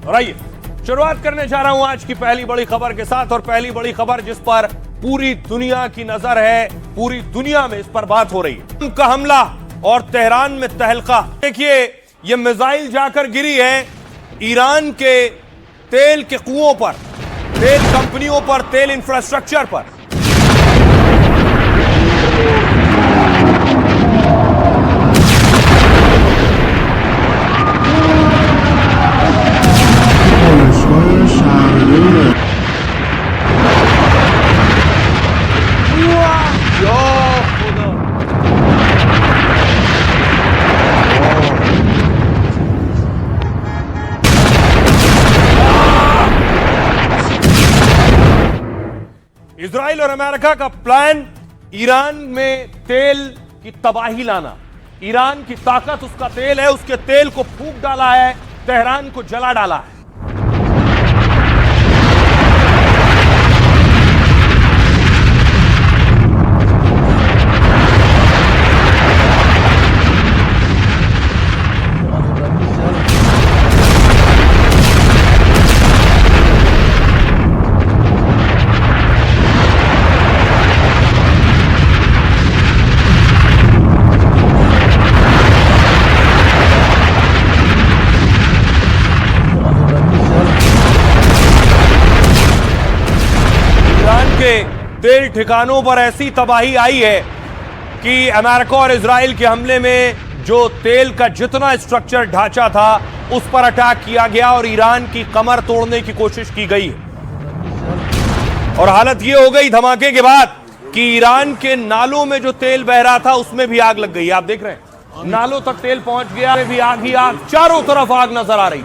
और आइए शुरुआत करने जा रहा हूं आज की पहली बड़ी खबर के साथ। और पहली बड़ी खबर जिस पर पूरी दुनिया की नजर है, पूरी दुनिया में इस पर बात हो रही है, का हमला और तेहरान में तहलका। देखिए यह मिसाइल जाकर गिरी है ईरान के तेल के कुओं पर, तेल कंपनियों पर, तेल इंफ्रास्ट्रक्चर पर। इजराइल और अमेरिका का प्लान ईरान में तेल की तबाही लाना। ईरान की ताकत उसका तेल है, उसके तेल को फूंक डाला है, तेहरान को जला डाला है। तेल ठिकानों पर ऐसी तबाही आई है कि अमेरिका और इजराइल के हमले में जो तेल का जितना स्ट्रक्चर ढांचा था उस पर अटैक किया गया और ईरान की कमर तोड़ने की कोशिश की गई। और हालत यह हो गई धमाके के बाद कि ईरान के नालों में जो तेल बह रहा था उसमें भी आग लग गई। आप देख रहे हैं नालों तक तेल पहुंच गया, भी आग ही आग, चारों तरफ आग नजर आ रही।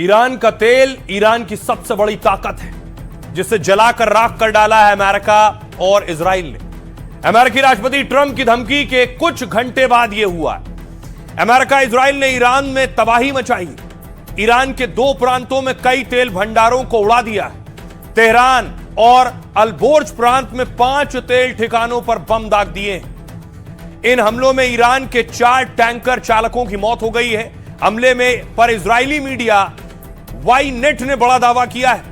ईरान का तेल ईरान की सबसे बड़ी ताकत है, जिसे जलाकर राख कर डाला है अमेरिका और इजराइल ने। अमेरिकी राष्ट्रपति ट्रंप की धमकी के कुछ घंटे बाद यह हुआ। अमेरिका इजराइल ने ईरान में तबाही मचाई। ईरान के दो प्रांतों में कई तेल भंडारों को उड़ा दिया है। तेहरान और अलबोर्ज प्रांत में 5 तेल ठिकानों पर बम दाग दिए। इन हमलों में ईरान के 4 टैंकर चालकों की मौत हो गई है। हमले में पर इजरायली मीडिया वाई नेट ने बड़ा दावा किया है।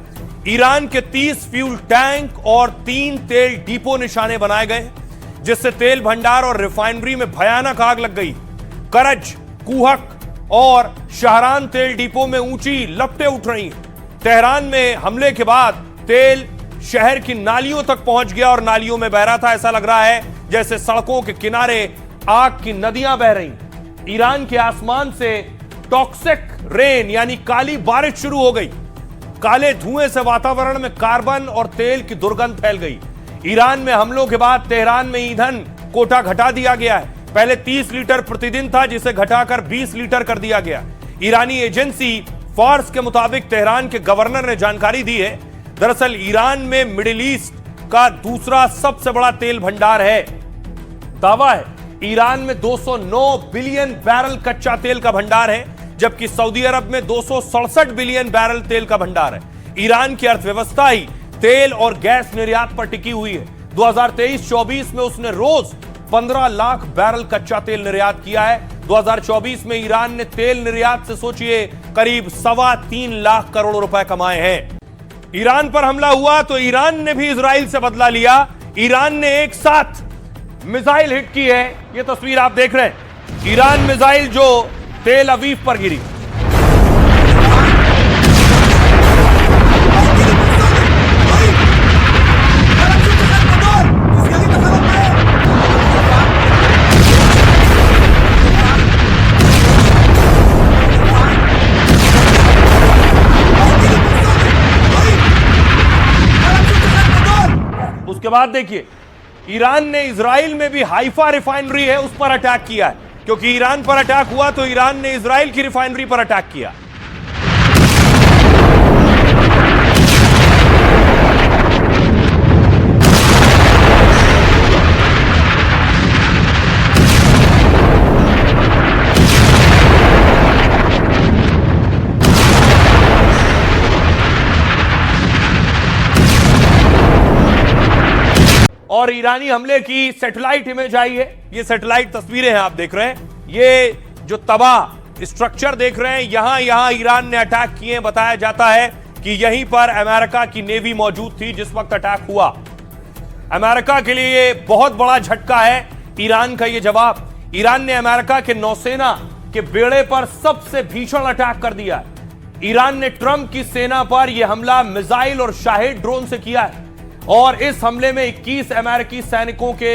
ईरान के 30 फ्यूल टैंक और 3 तेल डिपो निशाने बनाए गए, जिससे तेल भंडार और रिफाइनरी में भयानक आग लग गई। करज, कुहक और शहरान तेल डिपो में ऊंची लपटें उठ रही हैं। तेहरान में हमले के बाद तेल शहर की नालियों तक पहुंच गया और नालियों में बह रहा था। ऐसा लग रहा है जैसे सड़कों के किनारे आग की नदियां बह रही। ईरान के आसमान से टॉक्सिक रेन यानी काली बारिश शुरू हो गई। काले धुएं से वातावरण में कार्बन और तेल की दुर्गंध फैल गई। ईरान में हमलों के बाद तेहरान में ईंधन कोटा घटा दिया गया है। पहले 30 लीटर प्रतिदिन था, जिसे घटाकर 20 लीटर कर दिया गया। ईरानी एजेंसी फार्स के मुताबिक तेहरान के गवर्नर ने जानकारी दी है। दरअसल ईरान में मिडिल ईस्ट का दूसरा सबसे बड़ा तेल भंडार है। दावा है ईरान में 209 बिलियन बैरल कच्चा तेल का भंडार है, जबकि सऊदी अरब में 267 बिलियन बैरल तेल का भंडार है। ईरान की अर्थव्यवस्था ही तेल और गैस निर्यात पर टिकी हुई है। 2023-24 में उसने रोज 15 लाख बैरल कच्चा तेल निर्यात किया है। 2024 में ईरान ने तेल निर्यात से सोचिए करीब 3.25 लाख करोड़ रुपए कमाए हैं। ईरान पर हमला हुआ तो ईरान ने भी इजराइल से बदला लिया। ईरान ने एक साथ मिसाइल हिट की है। यह तस्वीर आप देख रहे हैं, ईरान मिसाइल जो तेल अवीव पर गिरी। उसके बाद देखिए ईरान ने इजराइल में भी हाइफा रिफाइनरी है उस पर अटैक किया है, क्योंकि ईरान पर अटैक हुआ तो ईरान ने इजराइल की रिफाइनरी पर अटैक किया। और ईरानी हमले की सैटेलाइट इमेज आई है, ये सैटेलाइट तस्वीरें हैं आप देख रहे हैं। ये जो तबाह स्ट्रक्चर देख रहे हैं, यहां ईरान ने अटैक किए। बताया जाता है कि यहीं पर अमेरिका की नेवी मौजूद थी जिस वक्त अटैक हुआ। अमेरिका के लिए ये बहुत बड़ा झटका है ईरान का ये जवाब। ईरान ने अमेरिका के नौसेना के बेड़े पर सबसे भीषण अटैक कर दिया है। ईरान ने ट्रंप की सेना पर यह हमला मिसाइल और शाहिद ड्रोन से किया है और इस हमले में 21 अमेरिकी सैनिकों के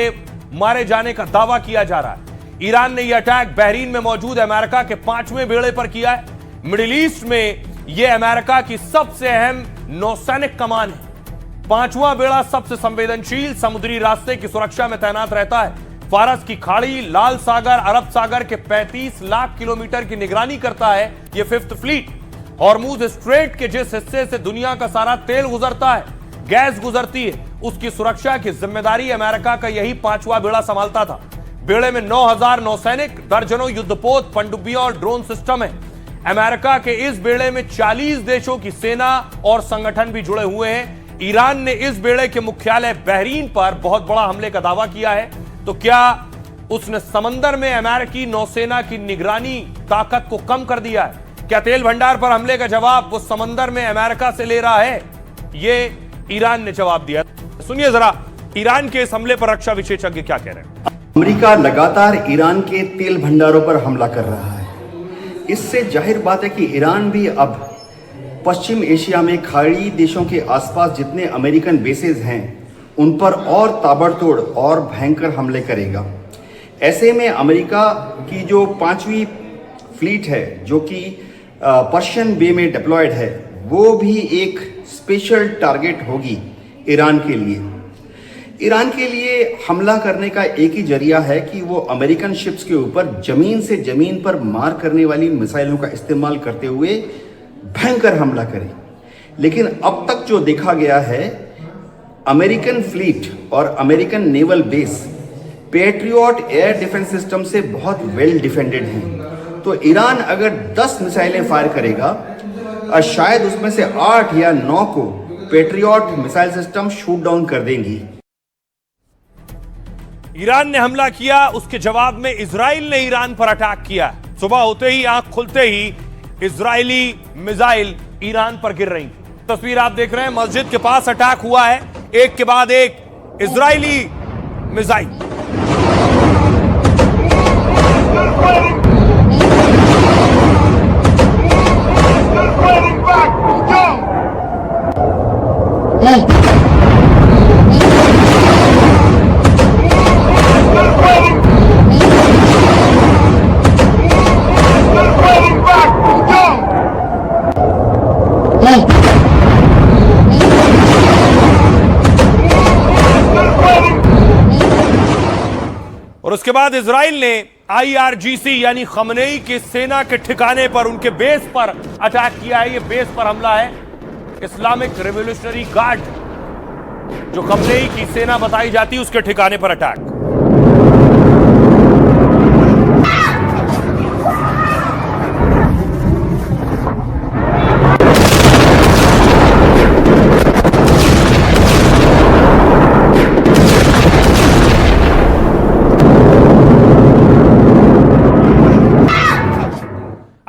मारे जाने का दावा किया जा रहा है। ईरान ने यह अटैक बहरीन में मौजूद अमेरिका के 5वें बेड़े पर किया है। मिडिल ईस्ट में यह अमेरिका की सबसे अहम नौसैनिक कमान है। 5वां बेड़ा सबसे संवेदनशील समुद्री रास्ते की सुरक्षा में तैनात रहता है। फारस की खाड़ी, लाल सागर, अरब सागर के 35 लाख किलोमीटर की निगरानी करता है यह 5th फ्लीट। हॉर्मुज स्ट्रेट के जिस हिस्से से दुनिया का सारा तेल गुजरता है, गैस गुजरती है, उसकी सुरक्षा की जिम्मेदारी अमेरिका का यही 5वां बेड़ा संभालता था। बेड़े में 9000 नौसैनिक, दर्जनों युद्धपोत, पनडुब्बियां और ड्रोन सिस्टम है। अमेरिका के इस बेड़े में 40 देशों की सेना और संगठन भी जुड़े हुए हैं। ईरान ने इस बेड़े के मुख्यालय बहरीन पर बहुत बड़ा हमले का दावा किया है। तो क्या उसने समंदर में अमेरिकी नौसेना की निगरानी ताकत को कम कर दिया है? क्या तेल भंडार पर हमले का जवाब वो समंदर में अमेरिका से ले रहा है? ये ईरान ने जवाब दिया। सुनिए जरा ईरान के इस हमले पर रक्षा विशेषज्ञ क्या कह रहे हैं। अमेरिका लगातार ईरान के तेल भंडारों पर हमला कर रहा है। इससे जाहिर बात है कि ईरान भी अब पश्चिम एशिया में खाड़ी देशों के आसपास जितने अमेरिकन बेसेस हैं उन पर और ताबड़तोड़ और भयंकर हमले करेगा। ऐसे में अमेरिका की जो 5वीं फ्लीट है जो कि पर्शियन बे में डिप्लॉयड है, वो भी एक स्पेशल टारगेट होगी ईरान के लिए। ईरान के लिए हमला करने का एक ही जरिया है कि वो अमेरिकन शिप्स के ऊपर जमीन से जमीन पर मार करने वाली मिसाइलों का इस्तेमाल करते हुए भयंकर हमला करे। लेकिन अब तक जो देखा गया है, अमेरिकन फ्लीट और American naval base patriot air defence system से बहुत वेल डिफेंडेड हैं। तो ईरान अगर 10 मिसाइलें फायर करेगा और शायद उसमें से 8 या 9 को patriot missile system shoot down कर देंगी। ईरान ने हमला किया, उसके जवाब में इजराइल ने ईरान पर अटैक किया। सुबह होते ही, आंख खुलते ही इजरायली मिसाइल ईरान पर गिर रही। तस्वीर आप देख रहे हैं, मस्जिद के पास अटैक हुआ है, एक के बाद एक इजरायली मिसाइल। और उसके बाद इजराइल ने IRGC यानी खमनेई के सेना के ठिकाने पर, उनके बेस पर अटैक किया है। ये बेस पर हमला है। इस्लामिक रिवॉल्यूशनरी गार्ड जो खमनेई की सेना बताई जाती है, उसके ठिकाने पर अटैक।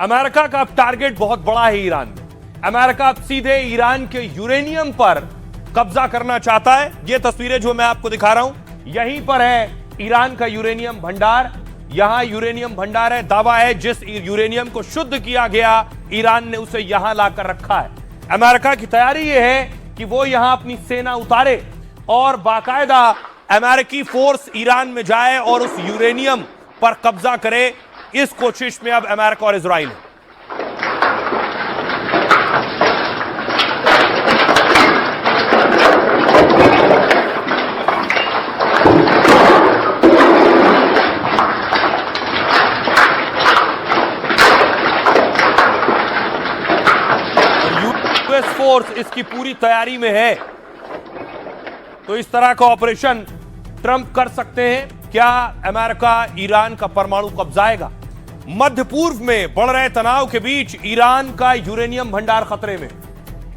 अमेरिका का अब टारगेट बहुत बड़ा है ईरान में। अमेरिका अब सीधे ईरान के यूरेनियम पर कब्जा करना चाहता है। ये तस्वीरें जो मैं आपको दिखा रहा हूं, यहीं पर है ईरान का यूरेनियम भंडार। यहां यूरेनियम भंडार है। दावा है जिस यूरेनियम को शुद्ध किया गया, ईरान ने उसे यहां लाकर रखा है। अमेरिका की तैयारी यह है कि वो यहां अपनी सेना उतारे और बाकायदा अमेरिकी फोर्स ईरान में जाए और उस यूरेनियम पर कब्जा करे। इस कोशिश में अब अमेरिका और इजराइल है। यूएस फोर्स इसकी पूरी तैयारी में है। तो इस तरह का ऑपरेशन ट्रंप कर सकते हैं। क्या अमेरिका ईरान का परमाणु कब्जाएगा? मध्य पूर्व में बढ़ रहे तनाव के बीच ईरान का यूरेनियम भंडार खतरे में।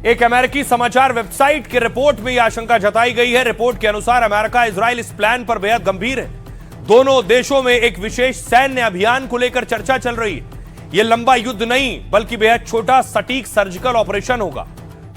एक अमेरिकी समाचार वेबसाइट की रिपोर्ट में यह आशंका जताई गई है। रिपोर्ट के अनुसार अमेरिका इजराइल इस प्लान पर बेहद गंभीर है। दोनों देशों में एक विशेष सैन्य अभियान को लेकर चर्चा चल रही है। यह लंबा युद्ध नहीं बल्कि बेहद छोटा सटीक सर्जिकल ऑपरेशन होगा।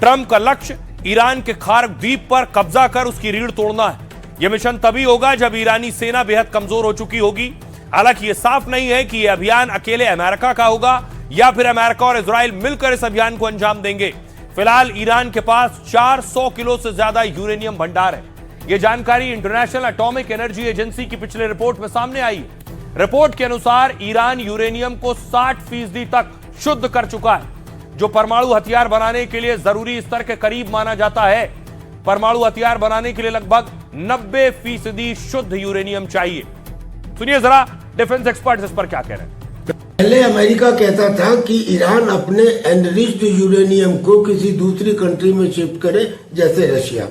ट्रंप का लक्ष्य ईरान के खार्क द्वीप पर कब्जा कर उसकी रीढ़ तोड़ना है। यह मिशन तभी होगा जब ईरानी सेना बेहद कमजोर हो चुकी होगी। हालांकि यह साफ नहीं है कि यह अभियान अकेले अमेरिका का होगा या फिर अमेरिका और इजराइल मिलकर इस अभियान को अंजाम देंगे। फिलहाल ईरान के पास 400 किलो से ज्यादा यूरेनियम भंडार है। यह जानकारी इंटरनेशनल एटॉमिक एनर्जी एजेंसी की पिछले रिपोर्ट में सामने आई है। रिपोर्ट के अनुसार ईरान यूरेनियम को 60% तक शुद्ध कर चुका है, जो परमाणु हथियार बनाने के लिए जरूरी स्तर के करीब माना जाता है। परमाणु हथियार बनाने के लिए लगभग 90% शुद्ध यूरेनियम चाहिए। सुनिए जरा डिफेंस एक्सपर्ट इस पर क्या कह रहे हैं। पहले अमेरिका कहता था कि ईरान अपने एनरिच्ड यूरेनियम को किसी दूसरी कंट्री में शिफ्ट करे, जैसे रशिया,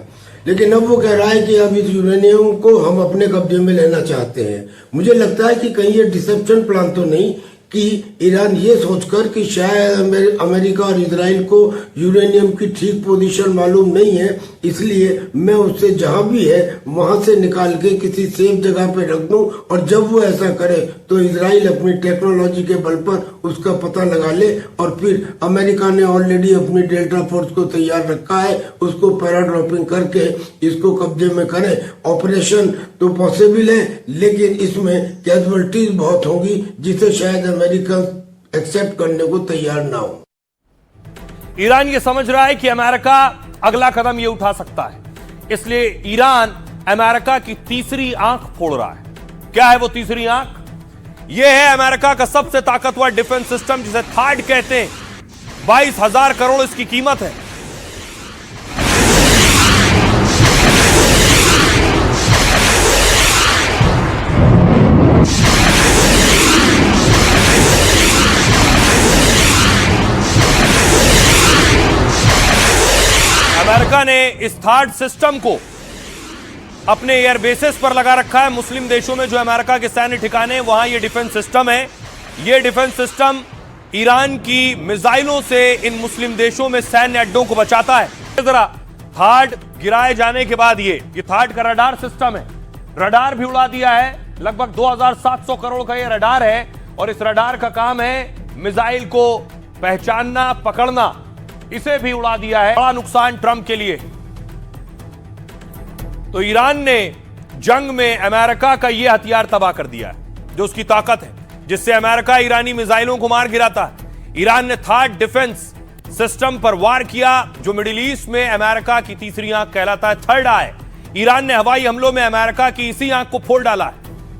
लेकिन अब वो कह रहा है कि अब इस यूरेनियम को हम अपने कब्जे में लेना चाहते हैं। मुझे लगता है कि कहीं ये डिसेप्शन प्लान तो नहीं कि ईरान ये सोचकर कि शायद अमेरिका और इजराइल को यूरेनियम की ठीक पोजीशन मालूम नहीं है, इसलिए मैं उससे जहां भी है वहां से निकाल के किसी सेफ जगह पे रख दूं, और जब वो ऐसा करे तो इजराइल अपनी टेक्नोलॉजी के बल पर उसका पता लगा ले, और फिर अमेरिका ने ऑलरेडी अपनी डेल्टा फोर्स को तैयार रखा है, उसको पैराड्रॉपिंग करके इसको कब्जे में करे। ऑपरेशन तो पॉसिबल है, लेकिन इसमें कैजुअलिटीज बहुत होगी जिसे शायद अमेरिका एक्सेप्ट करने को तैयार ना हो। ईरान ये समझ रहा है कि अमेरिका अगला कदम ये उठा सकता है, इसलिए ईरान अमेरिका की तीसरी आंख फोड़ रहा है। क्या है वो तीसरी आंख? ये है अमेरिका का सबसे ताकतवर डिफेंस सिस्टम, जिसे थाड कहते हैं। 22,000 करोड़ इसकी कीमत है। अमेरिका ने इस थाड सिस्टम को अपने एयर बेसेस पर लगा रखा है। मुस्लिम देशों में जो अमेरिका के सैन्य ठिकाने हैं वहां ये डिफेंस सिस्टम है। ये डिफेंस सिस्टम ईरान की मिसाइलों से इन मुस्लिम देशों में सैन्य अड्डों को बचाता है। जरा थाड गिराए जाने के बाद ये थाड का रडार सिस्टम है। रडार भी उड़ा दिया है। लगभग 2,700 करोड़ का ये रडार है, और इस रडार का काम है मिसाइल को पहचानना, पकड़ना। इसे भी उड़ा दिया है। बड़ा नुकसान ट्रंप के लिए। तो ईरान ने जंग में अमेरिका का यह हथियार तबाह कर दिया है, जो उसकी ताकत है, जिससे अमेरिका ईरानी मिसाइलों को मार गिराता है। ईरान ने थाड डिफेंस सिस्टम पर वार किया, जो मिडिल ईस्ट में अमेरिका की तीसरी आंख कहलाता है, थर्ड आई। ईरान ने हवाई हमलों में अमेरिका की इसी आंख को फोड़ डाला है।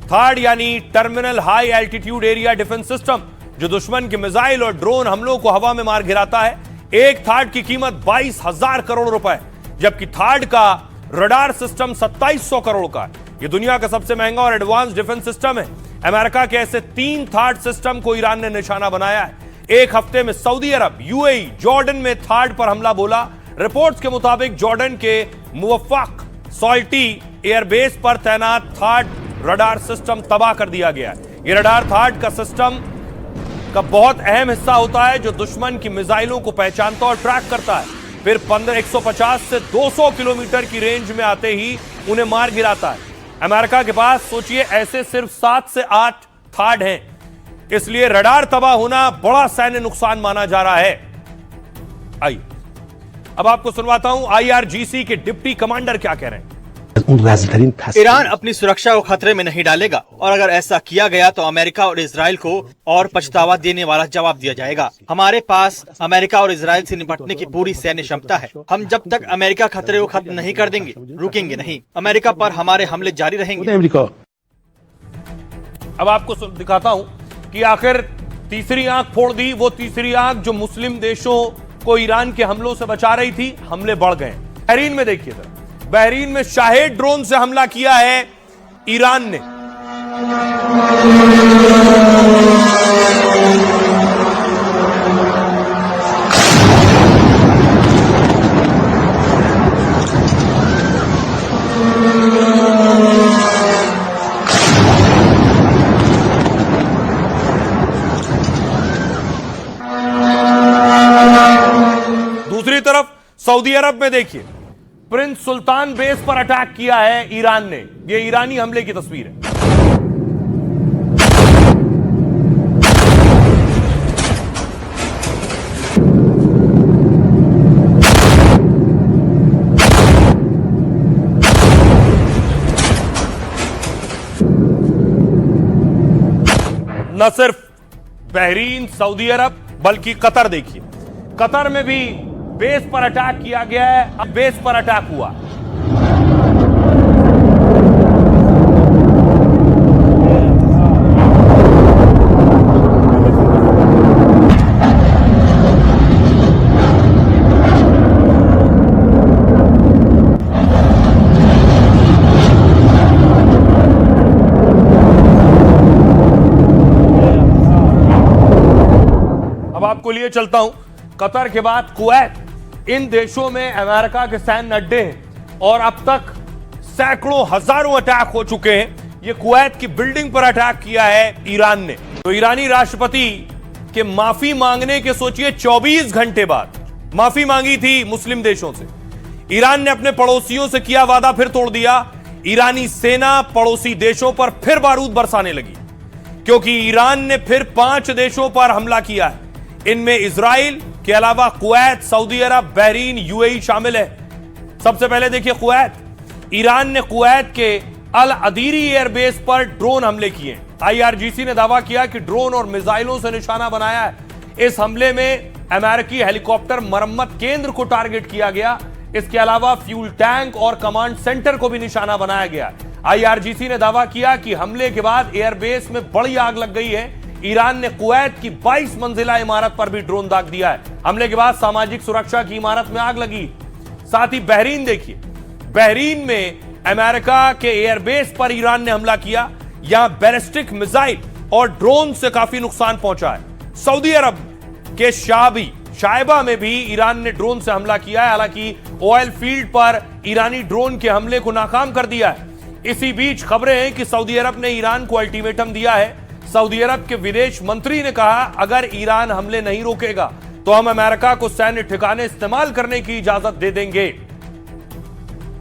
थर्ड यानी terminal high altitude area defence system, जो दुश्मन के मिसाइल और ड्रोन हमलों को हवा में मार गिराता है। एक थाड की कीमत 22,000 करोड़ रुपए, जबकि थाड का रडार सिस्टम 2700 करोड़ का है। यह दुनिया का सबसे महंगा और एडवांस डिफेंस सिस्टम है। अमेरिका के ऐसे 3 थाड सिस्टम को ईरान ने निशाना बनाया है। एक हफ्ते में सऊदी अरब, यूएई, जॉर्डन में थाड पर हमला बोला। रिपोर्ट्स के मुताबिक जॉर्डन के मुवफ्फक सॉल्टी एयरबेस पर तैनात थाड रडार सिस्टम तबाह कर दिया गया है। यह रडार थाड का सिस्टम का बहुत अहम हिस्सा होता है, जो दुश्मन की मिसाइलों को पहचानता और ट्रैक करता है, फिर 150 से 200 किलोमीटर की रेंज में आते ही उन्हें मार गिराता है। अमेरिका के पास सोचिए ऐसे सिर्फ 7 से 8 थाड हैं, इसलिए रडार तबाह होना बड़ा सैन्य नुकसान माना जा रहा है। आइए अब आपको सुनवाता हूं आईआरजीसी के डिप्टी कमांडर क्या कह रहे हैं। ईरान अपनी सुरक्षा को खतरे में नहीं डालेगा, और अगर ऐसा किया गया तो अमेरिका और इजराइल को और पछतावा देने वाला जवाब दिया जाएगा। हमारे पास अमेरिका और इजराइल से निपटने की पूरी सैन्य क्षमता है। हम जब तक अमेरिका खतरे को खत्म नहीं कर देंगे, रुकेंगे नहीं। अमेरिका पर हमारे हमले जारी रहेंगे। अब आपको दिखाता हूं कि आखिर तीसरी आंख फोड़ दी। वो तीसरी आंख जो मुस्लिम देशों को ईरान के हमलों से बचा रही थी, हमले बढ़ गए। बहरीन में देखिए जरा, बहरीन में शाहेद ड्रोन से हमला किया है ईरान ने। सऊदी अरब में देखिए, प्रिंस सुल्तान बेस पर अटैक किया है ईरान ने। यह ईरानी हमले की तस्वीर है। न सिर्फ बहरीन, सऊदी अरब, बल्कि कतर देखिए, कतर में भी बेस पर अटैक किया गया है। अब बेस पर अटैक हुआ। अब आपको लिए चलता हूं, कतर के बाद कुवैत। इन देशों में अमेरिका के सैन्य अड्डे हैं और अब तक सैकड़ों हजारों अटैक हो चुके हैं। यह कुवैत की बिल्डिंग पर अटैक किया है ईरान ने। तो ईरानी राष्ट्रपति के माफी मांगने के सोचिए 24 घंटे बाद माफी मांगी थी मुस्लिम देशों से। ईरान ने अपने पड़ोसियों से किया वादा, फिर तोड़ दिया। ईरानी सेना पड़ोसी देशों पर फिर बारूद बरसाने लगी, क्योंकि ईरान ने फिर 5 देशों पर हमला किया है। इनमें इजराइल के अलावा कुवैत, सऊदी अरब, बहरीन, यूएई शामिल है। सबसे पहले देखिए कुवैत। ईरान ने कुवैत के अल अदीरी एयरबेस पर ड्रोन हमले किए। आईआरजीसी ने दावा किया कि ड्रोन और मिसाइलों से निशाना बनाया है। इस हमले में अमेरिकी हेलीकॉप्टर मरम्मत केंद्र को टारगेट किया गया। इसके अलावा फ्यूल टैंक और कमांड सेंटर को भी निशाना बनाया गया। आईआरजीसी ने दावा किया कि हमले के बाद एयरबेस में बड़ी आग लग गई है। ईरान ने कुवैत की 22 मंजिला इमारत पर भी ड्रोन दाग दिया है। हमले के बाद सामाजिक सुरक्षा की इमारत में आग लगी। साथ ही बहरीन देखिए, बहरीन में अमेरिका के एयरबेस पर ईरान ने हमला किया। यहां बैलिस्टिक मिसाइल और ड्रोन से काफी नुकसान पहुंचा है। सऊदी अरब के शायबा में भी ईरान ने ड्रोन से हमला किया है। हालांकि ऑयल फील्ड पर ईरानी ड्रोन के हमले को नाकाम कर दिया है। इसी बीच खबरें हैं कि सऊदी अरब ने ईरान को अल्टीमेटम दिया है। सऊदी अरब के विदेश मंत्री ने कहा, अगर ईरान हमले नहीं रोकेगा तो हम अमेरिका को सैन्य ठिकाने इस्तेमाल करने की इजाजत दे देंगे।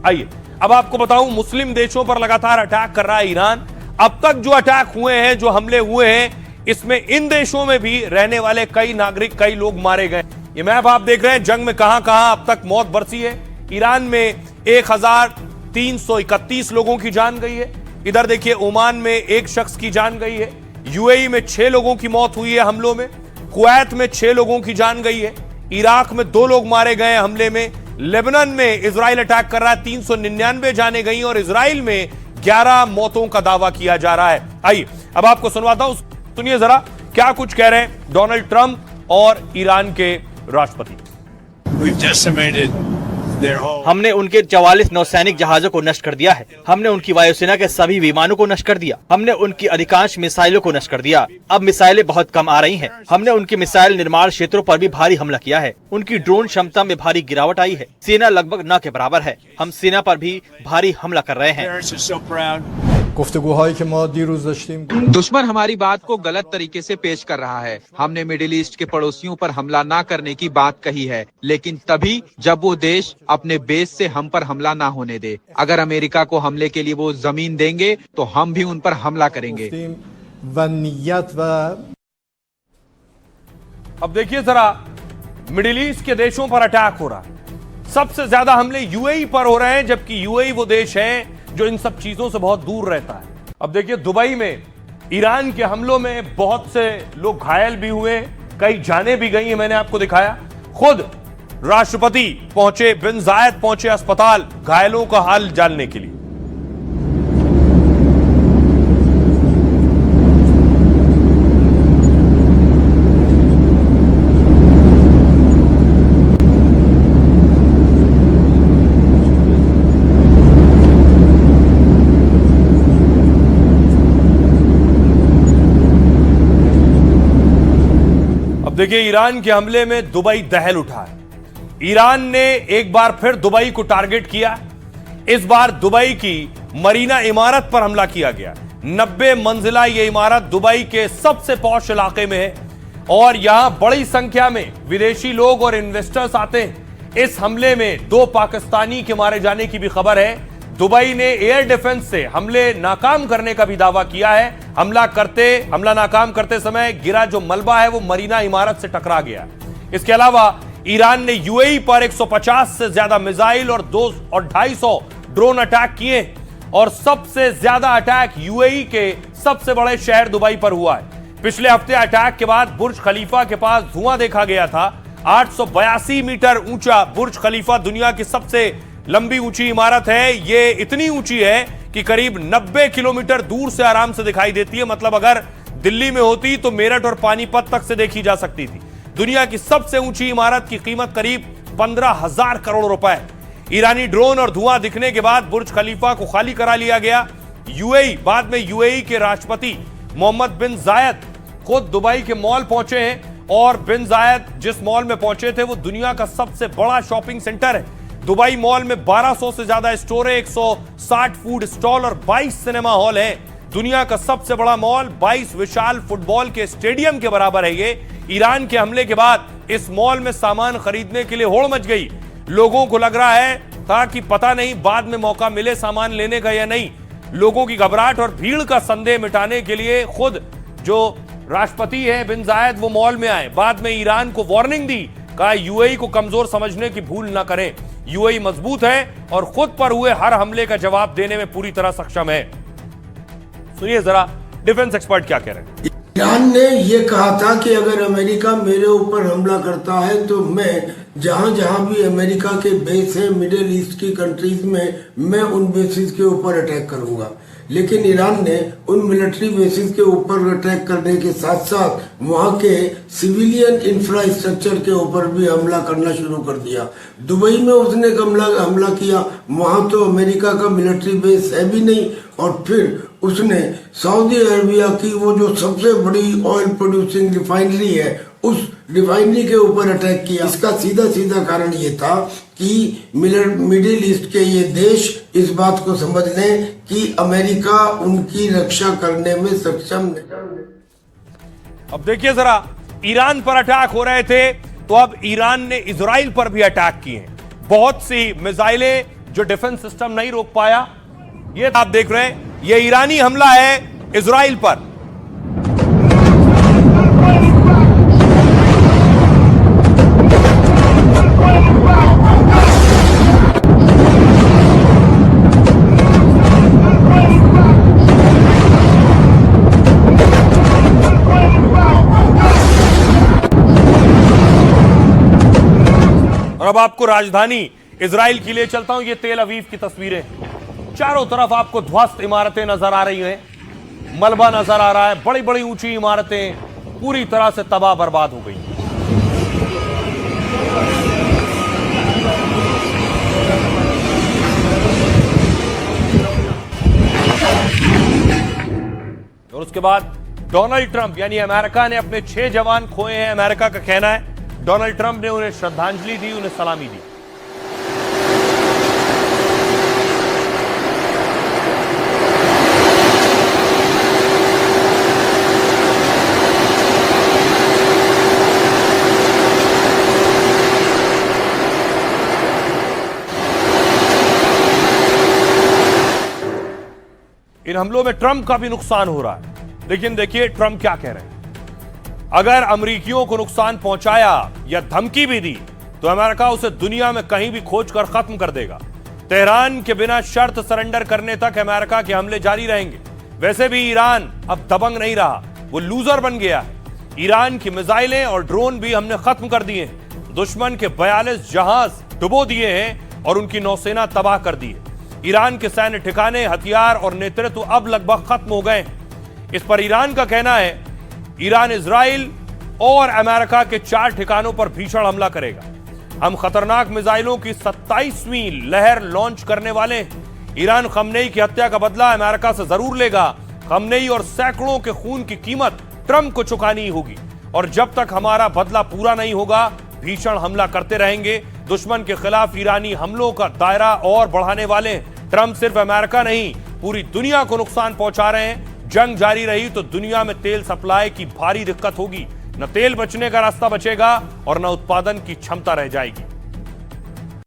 आइए अब आपको बताऊं, मुस्लिम देशों पर लगातार अटैक कर रहा है ईरान। अब तक जो अटैक हुए हैं, जो हमले हुए हैं, इसमें इन देशों में भी रहने वाले कई नागरिक, कई लोग मारे गए। ये मैप आप देख रहे हैं, जंग में कहां कहां अब तक मौत बरसी है। ईरान में 1331 लोगों की जान गई है। इधर देखिए ओमान में 1 शख्स की जान गई है। यूएई में 6 लोगों की मौत हुई है हमलों में। कुवैत में 6 लोगों की जान गई है। इराक में 2 लोग मारे गए हमले में। लेबनान में इजराइल अटैक कर रहा है, 399 जाने गई और इजराइल में 11 मौतों का दावा किया जा रहा है। आइए अब आपको सुनवाता हूं, सुनिए जरा क्या कुछ कह रहे हैं डोनाल्ड ट्रंप और ईरान के राष्ट्रपति। हमने उनके 44 नौसैनिक जहाजों को नष्ट कर दिया है। हमने उनकी वायुसेना के सभी विमानों को नष्ट कर दिया। हमने उनकी अधिकांश मिसाइलों को नष्ट कर दिया। अब मिसाइलें बहुत कम आ रही हैं। हमने उनके मिसाइल निर्माण क्षेत्रों पर भी भारी हमला किया है। उनकी ड्रोन क्षमता में भारी गिरावट आई है। सेना लगभग न के बराबर है। हम सेना पर भी भारी हमला कर रहे हैं। दुश्मन हमारी बात को गलत तरीके से पेश कर रहा है। हमने मिडिल ईस्ट के पड़ोसियों पर हमला ना करने की बात कही है, लेकिन तभी जब वो देश अपने बेस से हम पर हमला ना होने दे। अगर अमेरिका को हमले के लिए वो जमीन देंगे तो हम भी उन पर हमला करेंगे। अब देखिए जरा, मिडिल ईस्ट के देशों पर अटैक हो रहा है। सबसे ज्यादा हमले यूएई पर हो रहे हैं, जबकि यूएई वो देश है जो इन सब चीजों से बहुत दूर रहता है। अब देखिए दुबई में ईरान के हमलों में बहुत से लोग घायल भी हुए, कई जानें भी गई हैं। मैंने आपको दिखाया, खुद राष्ट्रपति पहुंचे, बिन जायद पहुंचे अस्पताल घायलों का हाल जानने के लिए। देखिए ईरान के हमले में दुबई दहल उठा है। ईरान ने एक बार फिर दुबई को टारगेट किया। इस बार दुबई की मरीना इमारत पर हमला किया गया। 90 मंजिला यह इमारत दुबई के सबसे पॉश इलाके में है और यहां बड़ी संख्या में विदेशी लोग और इन्वेस्टर्स आते हैं। इस हमले में 2 पाकिस्तानी के मारे जाने की भी खबर है। दुबई ने एयर डिफेंस से हमले नाकाम करने का भी दावा किया है। हमला नाकाम करते समय गिरा जो मलबा है वो मरीना इमारत से टकरा गया। इसके अलावा ईरान ने यूएई पर 150 से ज्यादा मिसाइल और 250 ड्रोन अटैक किए और सबसे ज्यादा अटैक यूएई के सबसे बड़े शहर दुबई पर हुआ है। पिछले हफ्ते अटैक के बाद बुर्ज खलीफा के पास धुआं देखा गया था। 882 मीटर ऊंचा बुर्ज खलीफा दुनिया की सबसे लंबी ऊंची इमारत है। ये इतनी ऊंची है कि करीब 90 किलोमीटर दूर से आराम से दिखाई देती है। मतलब अगर दिल्ली में होती तो मेरठ और पानीपत तक से देखी जा सकती थी। दुनिया की सबसे ऊंची इमारत की कीमत करीब 15,000 करोड़ रुपए है। ईरानी ड्रोन और धुआं दिखने के बाद बुर्ज खलीफा को खाली करा लिया गया। बाद में यूएई के राष्ट्रपति मोहम्मद बिन जायद खुद दुबई के मॉल पहुंचे हैं और बिन जायद जिस मॉल में पहुंचे थे वो दुनिया का सबसे बड़ा शॉपिंग सेंटर है। दुबई मॉल में 1200 से ज्यादा स्टोर है, 160 फूड स्टॉल और 22 सिनेमा हॉल है। दुनिया का सबसे बड़ा मॉल 22 विशाल फुटबॉल के स्टेडियम के बराबर है। ये ईरान के हमले के बाद इस मॉल में सामान खरीदने के लिए होड़ मच गई। लोगों को लग रहा है था कि पता नहीं बाद में मौका मिले सामान लेने का या नहीं। लोगों की घबराहट और भीड़ का संदेह मिटाने के लिए खुद जो राष्ट्रपति है बिन जायद वो मॉल में आए। बाद में ईरान को वार्निंग दी, कहा यूएई को कमजोर समझने की भूल न करें। यूएई मजबूत है और खुद पर हुए हर हमले का जवाब देने में पूरी तरह सक्षम है। सुनिए जरा डिफेंस एक्सपर्ट क्या कह रहे हैं। ईरान ने यह कहा था कि अगर अमेरिका मेरे ऊपर हमला करता है तो मैं जहां जहां भी अमेरिका के बेस है मिडिल ईस्ट की कंट्रीज में, मैं उन बेसिस के ऊपर अटैक करूंगा। लेकिन ईरान ने उन मिलिट्री बेसिस के ऊपर अटैक करने के साथ साथ वहां के सिविलियन इंफ्रास्ट्रक्चर के ऊपर भी हमला करना शुरू कर दिया। दुबई में उसने हमला किया, वहां तो अमेरिका का मिलिट्री बेस है भी नहीं, और फिर उसने सऊदी अरबिया की वो जो सबसे बड़ी ऑयल प्रोड्यूसिंग रिफाइनरी है उस रिफाइनरी के ऊपर अटैक किया। इसका सीधा सीधा कारण ये था कि मिडिल ईस्ट के ये देश इस बात को समझ लें कि अमेरिका उनकी रक्षा करने में सक्षम नहीं। अब देखिए जरा, ईरान पर अटैक हो रहे थे तो अब ईरान ने इजराइल पर भी अटैक किए हैं। बहुत सी मिसाइलें जो डिफेंस सिस्टम नहीं रोक पाया, ये आप देख रहे हैं, ये ईरानी हमला है इजराइल पर। और अब आपको राजधानी इजराइल के लिए चलता हूं। ये तेल अवीव की तस्वीरें, चारों तरफ आपको ध्वस्त इमारतें नजर आ रही हैं, मलबा नजर आ रहा है, बड़ी बड़ी ऊंची इमारतें पूरी तरह से तबाह बर्बाद हो गई। और उसके बाद डोनाल्ड ट्रंप यानी अमेरिका ने अपने 6 जवान खोए हैं। अमेरिका का कहना है डोनाल्ड ट्रंप ने उन्हें श्रद्धांजलि दी, उन्हें सलामी दी। इन हमलों में ट्रंप का भी नुकसान हो रहा है, लेकिन देखिए ट्रंप क्या कह रहे हैं। अगर अमरीकियों को नुकसान पहुंचाया या धमकी भी दी तो अमेरिका उसे दुनिया में कहीं भी खोज कर खत्म कर देगा। तेहरान के बिना शर्त सरेंडर करने तक अमेरिका के हमले जारी रहेंगे। वैसे भी ईरान अब दबंग नहीं रहा, वो लूजर बन गया है। ईरान की मिसाइलें और ड्रोन भी हमने खत्म कर दिए हैं। दुश्मन के 42 जहाज डुबो दिए हैं और उनकी नौसेना तबाह कर दी है। ईरान के सैन्य ठिकाने, हथियार और नेतृत्व अब लगभग खत्म हो गए। इस पर ईरान का कहना है ईरान इजराइल और अमेरिका के 4 ठिकानों पर भीषण हमला करेगा। हम खतरनाक मिसाइलों की 27वीं लहर लॉन्च करने वाले हैं। ईरान खमनेई की हत्या का बदला अमेरिका से जरूर लेगा। खमनेई और सैकड़ों के खून की कीमत ट्रंप को चुकानी होगी और जब तक हमारा बदला पूरा नहीं होगा भीषण हमला करते रहेंगे। दुश्मन के खिलाफ ईरानी हमलों का दायरा और बढ़ाने वाले हैं। ट्रंप सिर्फ अमेरिका नहीं पूरी दुनिया को नुकसान पहुंचा रहे हैं। जंग जारी रही तो दुनिया में तेल सप्लाई की भारी दिक्कत होगी। न तेल बचने का रास्ता बचेगा और न उत्पादन की क्षमता रह जाएगी।